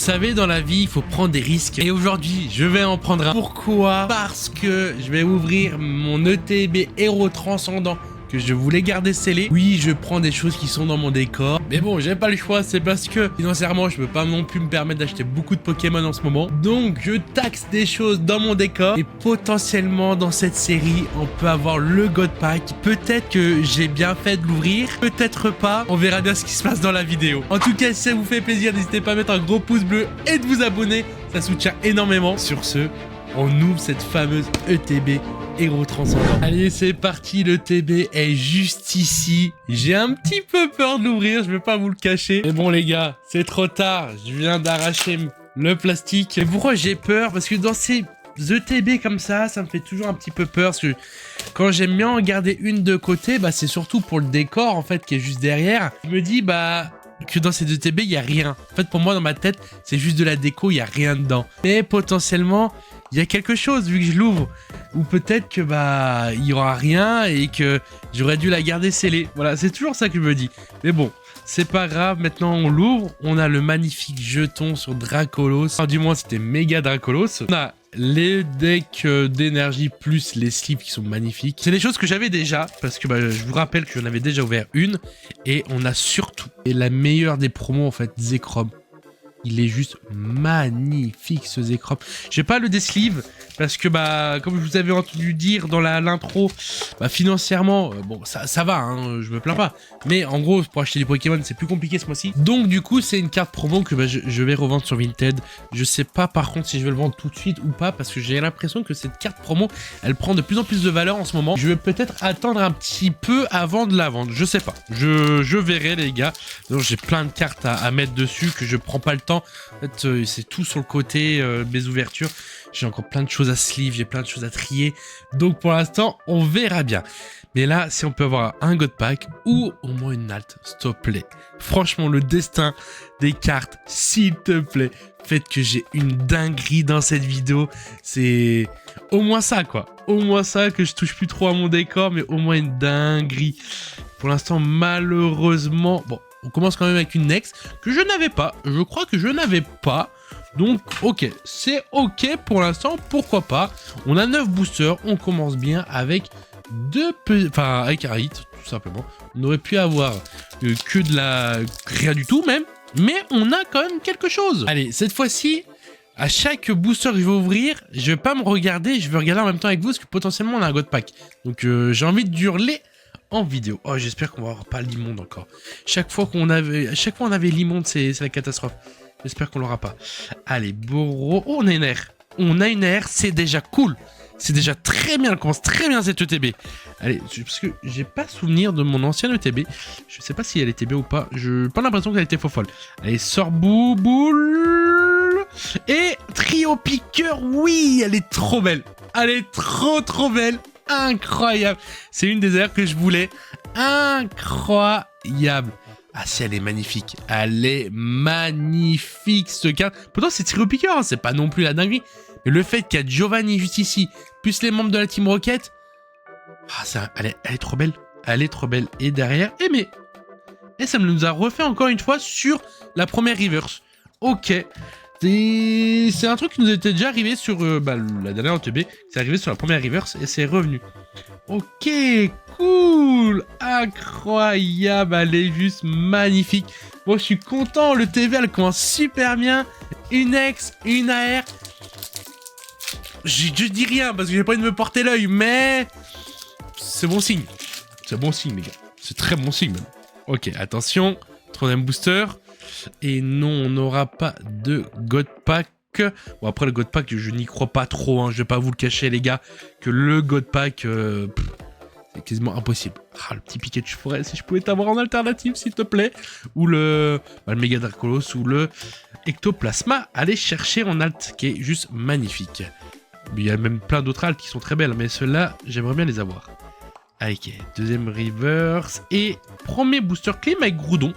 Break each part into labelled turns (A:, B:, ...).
A: Vous savez, dans la vie, il faut prendre des risques. Et aujourd'hui, je vais en prendre un. Pourquoi? Parce que je vais ouvrir mon ETB Héros Transcendant que je voulais garder scellé. Oui, je prends des choses qui sont dans mon décor. Mais bon, j'ai pas le choix. C'est parce que financièrement, je peux pas non plus me permettre d'acheter beaucoup de Pokémon en ce moment. Donc, je taxe des choses dans mon décor. Et potentiellement, dans cette série, on peut avoir le God Pack. Peut-être que j'ai bien fait de l'ouvrir. Peut-être pas. On verra bien ce qui se passe dans la vidéo. En tout cas, si ça vous fait plaisir, n'hésitez pas à mettre un gros pouce bleu et de vous abonner. Ça soutient énormément. Sur ce, on ouvre cette fameuse ETB Héros Transcendant. Allez, c'est parti, le TB est juste ici. J'ai un petit peu peur de l'ouvrir, je vais pas vous le cacher. Mais bon les gars, c'est trop tard, je viens d'arracher le plastique. Et pourquoi j'ai peur? Parce que dans ces ETB comme ça me fait toujours un petit peu peur. Parce que quand j'aime bien en garder une de côté, bah c'est surtout pour le décor en fait qui est juste derrière. Je me dis que dans ces ETB, il n'y a rien. En fait, pour moi, dans ma tête, c'est juste de la déco, il n'y a rien dedans. Mais potentiellement, il y a quelque chose vu que je l'ouvre. Ou peut-être que il y aura rien et que j'aurais dû la garder scellée. Voilà, c'est toujours ça que je me dis. Mais bon, c'est pas grave. Maintenant, on l'ouvre. On a le magnifique jeton sur Dracolos. Enfin, du moins, c'était méga Dracolos. On a les decks d'énergie plus les slips qui sont magnifiques. C'est des choses que j'avais déjà parce que je vous rappelle que j'en avais déjà ouvert une. Et on a surtout, et la meilleure des promos en fait, Zekrom. Il est juste magnifique ce Zekrom. J'ai pas le D-Sleeve parce que comme je vous avais entendu dire dans l'intro, financièrement, bon ça va, hein, je me plains pas. Mais en gros, pour acheter des Pokémon, c'est plus compliqué ce mois-ci. Donc du coup, c'est une carte promo que je vais revendre sur Vinted. Je sais pas par contre si je vais le vendre tout de suite ou pas parce que j'ai l'impression que cette carte promo, elle prend de plus en plus de valeur en ce moment. Je vais peut-être attendre un petit peu avant de la vendre. Je sais pas. Je verrai les gars. Donc j'ai plein de cartes à mettre dessus que je prends pas le temps. En fait, c'est tout sur le côté mes ouvertures. J'ai encore plein de choses à sleeve, j'ai plein de choses à trier. Donc pour l'instant, on verra bien. Mais là, si on peut avoir un God Pack ou au moins une alt, s'il te plaît. Franchement, le destin des cartes, s'il te plaît. Faites que j'ai une dinguerie dans cette vidéo. C'est au moins ça, quoi. Au moins ça, que je touche plus trop à mon décor, mais au moins une dinguerie. Pour l'instant, malheureusement... Bon, on commence quand même avec une Nex que je n'avais pas. Je crois que je n'avais pas. Donc, ok. C'est ok pour l'instant. Pourquoi pas. On a 9 boosters. On commence bien avec avec un hit, tout simplement. On aurait pu avoir que de la... rien du tout, même. Mais on a quand même quelque chose. Allez, cette fois-ci... À chaque booster que je vais ouvrir, je vais pas me regarder. Je vais regarder en même temps avec vous parce que potentiellement, on a un God Pack. Donc, j'ai envie de hurler... en vidéo. Oh, j'espère qu'on va avoir pas l'immonde encore. Chaque fois on avait l'immonde, c'est la catastrophe. J'espère qu'on l'aura pas. Allez, Boro. Oh, on a une R. On a une R, c'est déjà cool. C'est déjà très bien, elle commence très bien cette ETB. Allez, parce que j'ai pas souvenir de mon ancienne ETB. Je sais pas si elle était bien ou pas. Je pas l'impression qu'elle était faux folle. Allez, sort Bouboule. Et Trio Piqueur, oui, elle est trop belle. Elle est trop belle. Incroyable. C'est une des airs que je voulais. Incroyable. Ah si, elle est magnifique. Elle est magnifique cette carte. Pourtant c'est Trio Piqueur, hein. C'est pas non plus la dinguerie. Mais le fait qu'il y a Giovanni juste ici, plus les membres de la Team Rocket, elle est trop belle. Elle est trop belle. Et derrière, et ça nous a refait encore une fois sur la première reverse. Ok. C'est un truc qui nous était déjà arrivé sur la dernière OTB. C'est arrivé sur la première reverse et c'est revenu. Ok, cool. Incroyable, elle est juste magnifique. Bon, je suis content, le TV elle commence super bien. Une X, une AR. Je dis rien parce que j'ai pas envie de me porter l'œil, mais c'est bon signe. C'est bon signe, les gars. C'est très bon signe même. Ok, attention. Troisième booster. Et non, on n'aura pas de God Pack. Bon, après le God Pack, je n'y crois pas trop. Hein. Je vais pas vous le cacher, les gars. Que le God Pack, c'est quasiment impossible. Ah, le petit Pikachu forêt, si je pouvais t'avoir en alternative, s'il te plaît. Ou le Mega Dracolos ou le Ectoplasma. Allez chercher en alt, qui est juste magnifique. Il y a même plein d'autres alts qui sont très belles, mais ceux-là, j'aimerais bien les avoir. Ok, deuxième reverse. Et premier booster clim avec Groudon,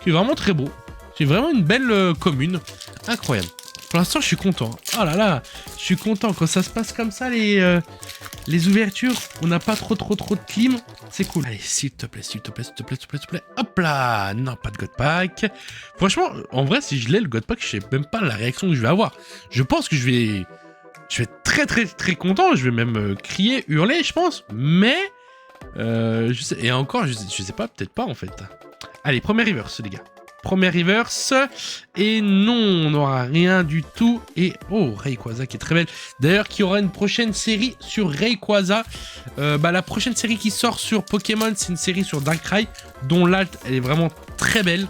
A: qui est vraiment très beau. C'est vraiment une belle commune. Incroyable. Pour l'instant, je suis content. Oh là là, je suis content. Quand ça se passe comme ça, les ouvertures, on n'a pas trop de clim. C'est cool. Allez, s'il te plaît, s'il te plaît, s'il te plaît, s'il te plaît, s'il te plaît. Hop là. Non, pas de God Pack. Franchement, en vrai, si je l'ai, le God Pack, je sais même pas la réaction que je vais avoir. Je pense que je vais être très content. Je vais même crier, hurler, je pense. Mais, je sais, et encore, je sais pas, peut-être pas, en fait. Allez, première reverse, les gars. Première reverse. Et non, on n'aura rien du tout. Et oh, Rayquaza qui est très belle. D'ailleurs, qu'il y aura une prochaine série sur Rayquaza. La prochaine série qui sort sur Pokémon, c'est une série sur Darkrai, dont l'alt, elle est vraiment très belle.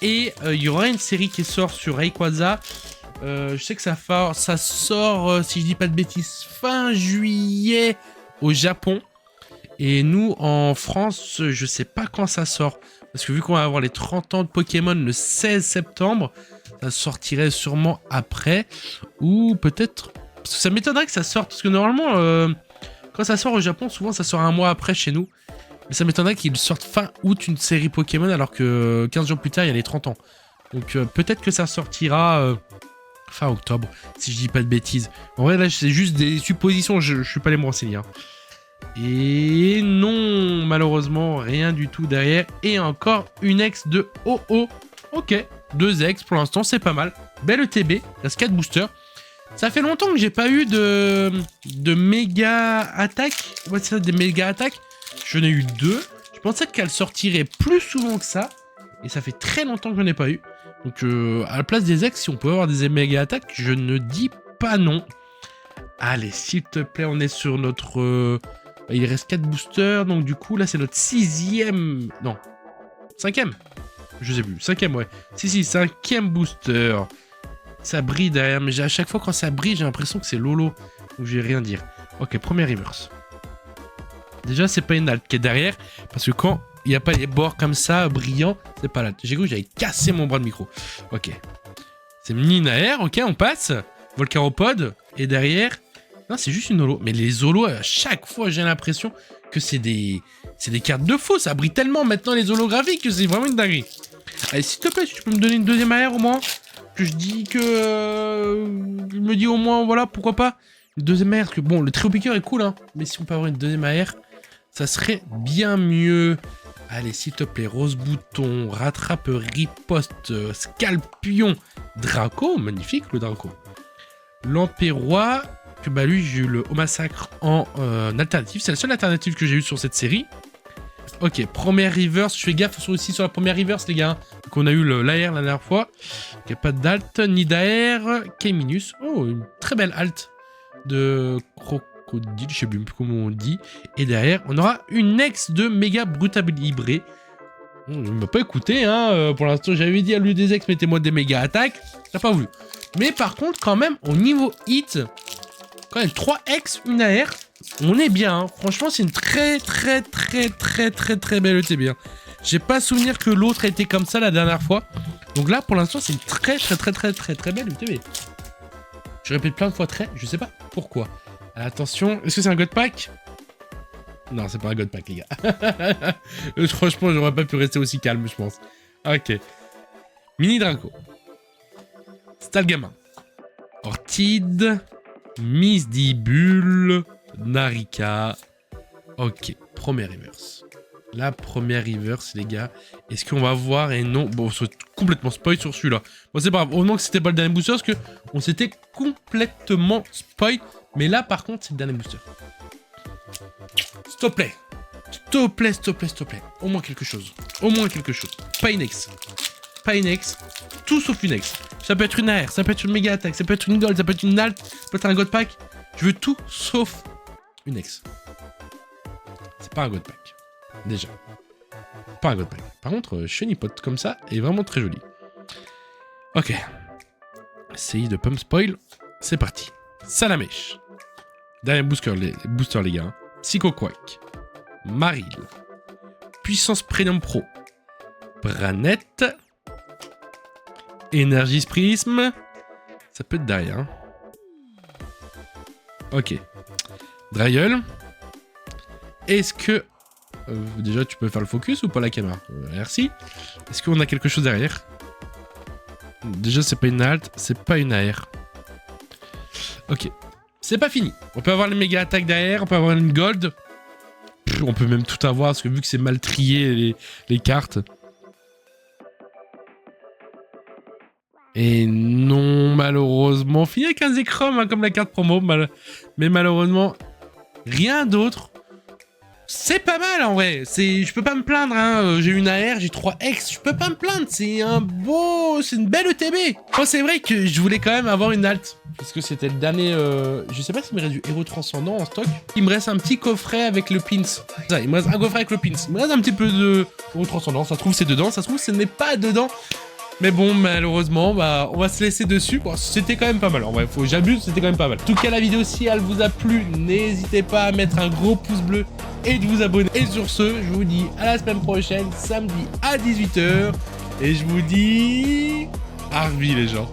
A: Et il y aura une série qui sort sur Rayquaza. Je sais que ça sort, si je dis pas de bêtises, fin juillet au Japon. Et nous, en France, je sais pas quand ça sort. Parce que vu qu'on va avoir les 30 ans de Pokémon le 16 septembre, ça sortirait sûrement après. Ou peut-être... Parce que ça m'étonnerait que ça sorte. Parce que normalement, quand ça sort au Japon, souvent ça sort un mois après chez nous. Mais ça m'étonnerait qu'ils sortent fin août une série Pokémon alors que 15 jours plus tard, il y a les 30 ans. Donc peut-être que ça sortira fin octobre, si je dis pas de bêtises. En vrai, là, c'est juste des suppositions. Je suis pas allé me renseigner. Hein. Et non, malheureusement, rien du tout derrière. Et encore une ex de OO. Ok, 2 ex pour l'instant, c'est pas mal. Belle ETB, il reste 4 boosters. Ça fait longtemps que j'ai pas eu de méga attaque. Ouais, c'est ça, des méga attaques. J'en ai eu 2. Je pensais qu'elle sortirait plus souvent que ça. Et ça fait très longtemps que j'en ai pas eu. Donc, à la place des ex, si on peut avoir des méga attaques, je ne dis pas non. Allez, s'il te plaît, on est sur notre... il reste 4 boosters, donc du coup, là, c'est notre 6e... Non, 5e. Je sais plus, 5e, ouais. Si, 5e booster. Ça brille derrière, mais à chaque fois quand ça brille, j'ai l'impression que c'est Lolo. Donc je vais rien dire. Ok, première reverse. Déjà, c'est pas une alt qui est derrière, parce que quand il n'y a pas les bords comme ça, brillants, c'est pas l'alt. J'ai cru que j'avais cassé mon bras de micro. Ok. C'est Ninaer, ok, on passe. Volcaropod, et derrière... Non, c'est juste une holo. Mais les holos, à chaque fois, j'ai l'impression que c'est des cartes de faux. Ça brille tellement maintenant les holographiques que c'est vraiment une dinguerie. Allez, s'il te plaît, si tu peux me donner une deuxième AR au moins. Que je dis que... je me dis au moins, voilà, pourquoi pas. Une deuxième AR, parce que bon, le trio piqueur est cool, hein. Mais si on peut avoir une deuxième AR, ça serait bien mieux. Allez, s'il te plaît, Rose Bouton, Rattrape, Riposte, Scalpion, Draco. Magnifique, le Draco. Lampérois... que bah lui j'ai eu le Haut Massacre en alternative, c'est la seule alternative que j'ai eue sur cette série. Ok, première reverse, je fais gaffe aussi sur la première reverse les gars, donc on a eu l'AR la dernière fois, il n'y a pas d'alt, ni d'AR, K-Minus, oh une très belle alt de Crocodile, je sais plus comment on dit, et derrière on aura une ex de méga brutalibré. Il ne m'a pas écouté, hein. Pour l'instant j'avais dit à lui des ex, mettez-moi des méga attaques, il n'a pas voulu. Mais par contre quand même au niveau hit, quand même 3x, une AR, on est bien. Hein. Franchement, c'est une très belle ETB. Hein. J'ai pas souvenir que l'autre a été comme ça la dernière fois. Donc là, pour l'instant, c'est une très belle ETB. Je répète plein de fois très, je sais pas pourquoi. Attention, est-ce que c'est un God Pack? Non, c'est pas un God Pack, les gars. Franchement, j'aurais pas pu rester aussi calme, je pense. Ok. Mini Draco. Stalgamin. Orchid. Misdibule, Narika. Ok, première reverse. La première reverse, les gars. Est-ce qu'on va voir et non? Bon, c'est complètement spoil sur celui-là. Bon, c'est pas grave. Heureusement que c'était pas le dernier booster parce que on s'était complètement spoil. Mais là, par contre, c'est le dernier booster. S'il te plaît. S'il te plaît, s'il te plaît, s'il te plaît. Au moins quelque chose. Au moins quelque chose. Pas une ex. Pas une ex. Tout sauf une ex. Ça peut être une AR, ça peut être une méga attaque, ça peut être une gold, ça peut être une alt, ça peut être un god pack. Je veux tout sauf une ex. C'est pas un god pack. Déjà. Pas un god pack. Par contre, Chenipot comme ça est vraiment très joli. Ok. Essayez de pump spoil. C'est parti. Salamèche. Dernier booster les gars. Hein. Psycho Quack. Maril. Puissance Premium Pro. Branette. Énergie Prisme. Ça peut être derrière. Hein. Ok. Dryel. Est-ce que... déjà, tu peux faire le focus ou pas la caméra? Merci. Est-ce qu'on a quelque chose derrière? Déjà, c'est pas une alt, c'est pas une AR. Ok. C'est pas fini. On peut avoir les méga attaques derrière, on peut avoir une gold. On peut même tout avoir, parce que vu que c'est mal trié les cartes. Et non, malheureusement, fini avec un Zekrom, hein, comme la carte promo. Mais malheureusement, rien d'autre. C'est pas mal en vrai, je peux pas me plaindre, hein. J'ai une AR, j'ai 3 X, je peux pas me plaindre, c'est une belle ETB. Bon, c'est vrai que je voulais quand même avoir une alt, parce que c'était le dernier, je sais pas s'il me reste du héros transcendant en stock. Il me reste un petit coffret avec le pins. Ça, il me reste un coffret avec le pins, il me reste un petit peu de héros transcendant, ça se trouve c'est dedans, ça se trouve ce n'est pas dedans. Mais bon, malheureusement, bah, on va se laisser dessus. Bon, c'était quand même pas mal. En vrai, j'abuse, c'était quand même pas mal. En tout cas, la vidéo, si elle vous a plu, n'hésitez pas à mettre un gros pouce bleu et de vous abonner. Et sur ce, je vous dis à la semaine prochaine, samedi à 18 h. Et je vous dis... Arvi, les gens.